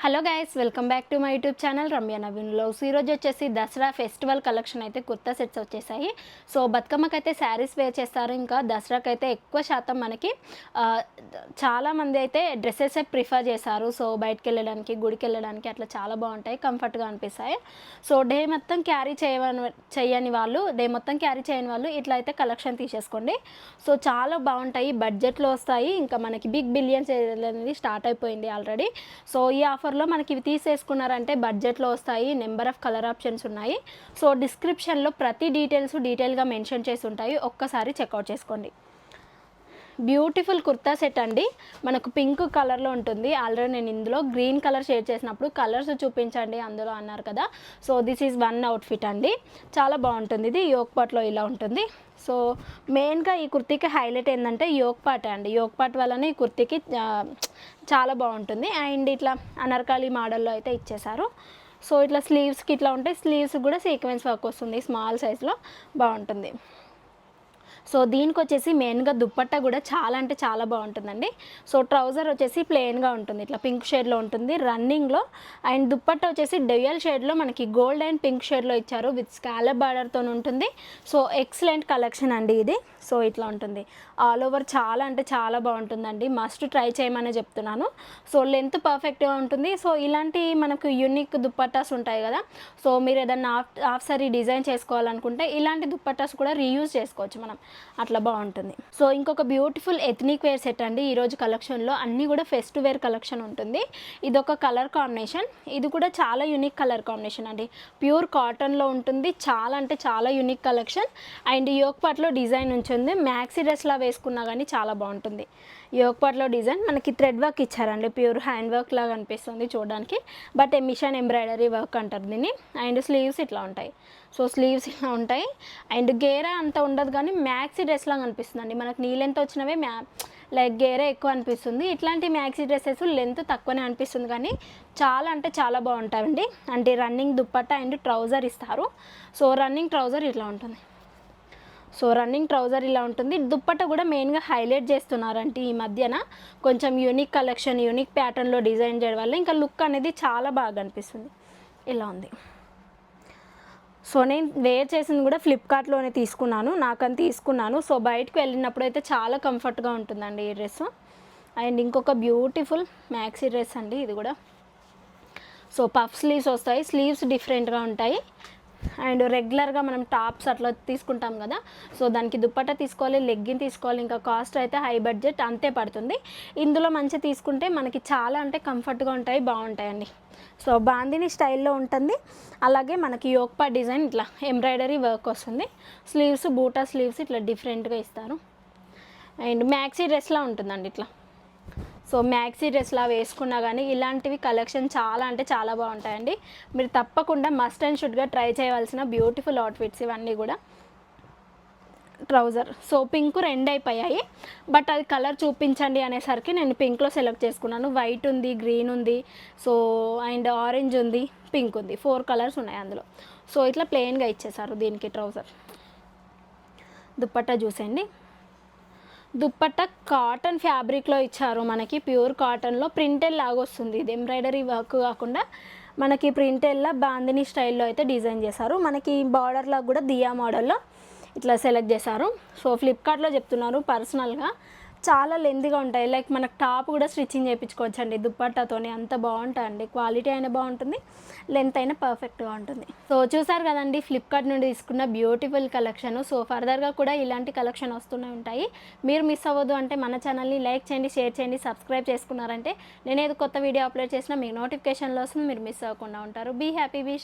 Hello guys, welcome back to my YouTube channel Ramya Naveen vlogs. ఈరోజు వచ్చేసి Dasara festival collection అయితే kurta sets వచ్చేసాయి. సో బతుకమ్మకైతే శారీస్ వేర్ చేస్తారు. ఇంకా దసరాకి అయితే ఎక్కువ శాతం మనకి చాలామంది అయితే డ్రెస్సెస్ ప్రిఫర్ చేస్తారు. సో బయటకు వెళ్ళడానికి, గుడికి వెళ్ళడానికి అట్లా చాలా బాగుంటాయి, కంఫర్ట్గా అనిపిస్తాయి. సో డే మొత్తం క్యారీ చేయని వాళ్ళు ఇట్లా అయితే కలెక్షన్ తీసేసుకోండి. సో చాలా బాగుంటాయి, బడ్జెట్లో వస్తాయి. ఇంకా మనకి బిగ్ బిలియన్ సేల్ అనేది స్టార్ట్ అయిపోయింది ఆల్రెడీ. సో ఈ ఆఫర్లో మనకి ఇవి తీసేసుకున్నారంటే బడ్జెట్లో వస్తాయి. నెంబర్ ఆఫ్ కలర్ ఆప్షన్స్ ఉన్నాయి. సో డిస్క్రిప్షన్లో ప్రతి డీటెయిల్గా మెన్షన్ చేసి ఉంటాయి, ఒక్కసారి చెక్అవుట్ చేసుకోండి. బ్యూటిఫుల్ కుర్తా సెట్ అండి, మనకు పింక్ కలర్లో ఉంటుంది. ఆల్రెడీ నేను ఇందులో గ్రీన్ కలర్ షేర్ చేసినప్పుడు కలర్స్ చూపించండి అందులో అన్నారు కదా. So this is one outfit అండి, చాలా బాగుంటుంది. ఇది యోక్ పార్ట్లో ఇలా ఉంటుంది. సో మెయిన్గా ఈ కుర్తీకి హైలైట్ ఏంటంటే యోక్ పార్ట్ అండి. యోక్ పార్ట్ వల్లనే ఈ కుర్తీకి చాలా బాగుంటుంది. అండ్ ఇట్లా అనార్కలి మోడల్లో అయితే ఇచ్చేసారు. సో ఇట్లా స్లీవ్స్కి ఇట్లా ఉంటాయి. స్లీవ్స్ కూడా సీక్వెన్స్ వర్క్ వస్తుంది, స్మాల్ సైజ్లో బాగుంటుంది. సో దీనికి వచ్చేసి మెయిన్గా దుప్పట్టా కూడా చాలా అంటే చాలా బాగుంటుందండి. సో ట్రౌజర్ వచ్చేసి ప్లెయిన్గా ఉంటుంది, ఇట్లా పింక్ షేడ్లో ఉంటుంది రన్నింగ్లో. అండ్ దుప్పట్టా వచ్చేసి డ్యూయల్ షేడ్లో మనకి గోల్డ్ అండ్ పింక్ షేడ్లో ఇచ్చారు, విత్ స్కాలప్ బార్డర్తో ఉంటుంది. సో ఎక్సలెంట్ కలెక్షన్ అండి ఇది. సో ఇట్లా ఉంటుంది ఆల్ ఓవర్, చాలా అంటే చాలా బాగుంటుందండి. మస్ట్ ట్రై చేయమని చెప్తున్నాను. సో లెంత్ పర్ఫెక్ట్గా ఉంటుంది. సో ఇలాంటి మనకు యూనిక్ దుప్పట్టాస్ ఉంటాయి కదా. సో మీరు ఏదన్నా హాఫ్ సారీ డిజైన్ చేసుకోవాలనుకుంటే ఇలాంటి దుప్పట్టాస్ కూడా రీయూజ్ చేసుకోవచ్చు మనం, అట్లా బాగుంటుంది. సో ఇంకొక బ్యూటిఫుల్ ఎథ్నిక్ వేర్ సెట్ అండి. ఈరోజు కలెక్షన్లో అన్నీ కూడా ఫెస్ట్ వేర్ కలెక్షన్ ఉంటుంది. ఇదొక కలర్ కాంబినేషన్, ఇది కూడా చాలా యూనిక్ కలర్ కాంబినేషన్ అండి. ప్యూర్ కాటన్లో ఉంటుంది, చాలా అంటే చాలా యూనిక్ కలెక్షన్. అండ్ యోక్ పార్ట్లో డిజైన్ ఉంటుంది, మ్యాక్సీ డ్రెస్లా వేసుకున్నా కానీ చాలా బాగుంటుంది. యోక్ పార్ట్లో డిజైన్ మనకి థ్రెడ్ వర్క్ ఇచ్చారండి, ప్యూర్ హ్యాండ్ వర్క్ లాగా అనిపిస్తుంది చూడడానికి. బట్ మిషన్ ఎంబ్రాయిడరీ వర్క్ అంటారు దీన్ని. అండ్ స్లీవ్స్ ఇట్లా ఉంటాయి. సో స్లీవ్స్ ఇలా ఉంటాయి. అండ్ గేరా అంత ఉండదు కానీ మ్యాక్సీ డ్రెస్ లాగా అనిపిస్తుంది అండి. మనకు నీ లెంత్ వచ్చినవే లైక్ గేరా ఎక్కువ అనిపిస్తుంది. ఇట్లాంటి మ్యాక్సీ డ్రెస్సెస్ లెంత్ తక్కువనే అనిపిస్తుంది కానీ చాలా అంటే చాలా బాగుంటాయండి. అంటే రన్నింగ్ దుప్పట్టా అండ్ ట్రౌజర్ ఇస్తారు. సో రన్నింగ్ ట్రౌజర్ ఇట్లా ఉంటుంది. సో రన్నింగ్ ట్రౌజర్ ఇలా ఉంటుంది. దుప్పట్టా కూడా మెయిన్గా హైలైట్ చేస్తున్నారంటే ఈ మధ్యన కొంచెం యూనిక్ కలెక్షన్, యూనిక్ ప్యాటర్న్లో డిజైన్ చేయడం వల్ల ఇంకా లుక్ అనేది చాలా బాగా అనిపిస్తుంది. ఇలా ఉంది. సో నేను వేర్ చేసింది కూడా ఫ్లిప్కార్ట్లోనే తీసుకున్నాను, నాకని తీసుకున్నాను. సో బయటకు వెళ్ళినప్పుడు అయితే చాలా కంఫర్ట్గా ఉంటుందండి ఈ డ్రెస్. అండ్ ఇంకొక బ్యూటిఫుల్ మ్యాక్సీ డ్రెస్ అండి ఇది కూడా. సో పఫ్ స్లీవ్స్ వస్తాయి, స్లీవ్స్ డిఫరెంట్గా ఉంటాయి. అండ్ రెగ్యులర్గా మనం టాప్స్ అట్లా తీసుకుంటాం కదా, సో దానికి దుప్పట్టా తీసుకోవాలి, లెగ్గిన్ తీసుకోవాలి. ఇంకా కాస్ట్ అయితే హై బడ్జెట్ అంతే పడుతుంది. ఇందులో మంచిగా తీసుకుంటే మనకి చాలా అంటే కంఫర్ట్గా ఉంటాయి, బాగుంటాయండి. సో బాందిని స్టైల్లో ఉంటుంది. అలాగే మనకి యోక్ పార్ట్ డిజైన్ ఇట్లా ఎంబ్రాయిడరీ వర్క్ వస్తుంది. స్లీవ్స్ బూటా స్లీవ్స్ ఇట్లా డిఫరెంట్గా ఇస్తారు. అండ్ మ్యాక్సీ డ్రెస్లా ఉంటుందండి ఇట్లా. సో మ్యాక్సీ డ్రెస్లా వేసుకున్నా కానీ ఇలాంటివి కలెక్షన్ చాలా అంటే చాలా బాగుంటాయండి. మీరు తప్పకుండా మస్ట్ అండ్ షుడ్గా ట్రై చేయవలసిన బ్యూటిఫుల్ అవుట్ఫిట్స్ ఇవన్నీ కూడా. ట్రౌజర్ సో పింక్ రెండు అయిపోయాయి, బట్ అది కలర్ చూపించండి అనేసరికి నేను పింక్లో సెలెక్ట్ చేసుకున్నాను. వైట్ ఉంది, గ్రీన్ ఉంది, సో అండ్ ఆరెంజ్ ఉంది, పింక్ ఉంది, 4 కలర్స్ ఉన్నాయి అందులో. సో ఇట్లా ప్లెయిన్గా ఇచ్చేసారు దీనికి ట్రౌజర్. దుప్పట్టా చూసేయండి. దుప్పట్టా కాటన్ ఫ్యాబ్రిక్లో ఇచ్చారు మనకి, ప్యూర్ కాటన్లో ప్రింటెడ్ లాగా వస్తుంది. ఇది ఎంబ్రాయిడరీ వర్క్ కాకుండా మనకి ప్రింటెడ్లా బాందిని స్టైల్లో అయితే డిజైన్ చేశారు. మనకి బార్డర్లో కూడా దియా మోడల్లో ఇట్లా సెలెక్ట్ చేశారు. సో ఫ్లిప్కార్ట్లో చెప్తున్నారు, పర్సనల్గా చాలా లెంతీగా ఉంటాయి. లైక్ మనకు టాప్ కూడా స్టిచ్చింగ్ చేయించుకోవచ్చు అండి దుప్పట్టాతోని, అంత బాగుంటాయండి. క్వాలిటీ అయినా బాగుంటుంది, లెంత్ అయినా పర్ఫెక్ట్గా ఉంటుంది. సో చూసారు కదండి ఫ్లిప్కార్ట్ నుండి తీసుకున్న బ్యూటిఫుల్ కలెక్షన్. సో ఫర్దర్గా కూడా ఇలాంటి కలెక్షన్ వస్తూనే ఉంటాయి. మీరు మిస్ అవ్వద్దు అంటే మన ఛానల్ని లైక్ చేయండి, షేర్ చేయండి, సబ్స్క్రైబ్ చేసుకున్నారంటే నేను ఏదో కొత్త వీడియో అప్లోడ్ చేసినా మీకు నోటిఫికేషన్లో వస్తుంది, మీరు మిస్ అవ్వకుండా ఉంటారు. Be happy, be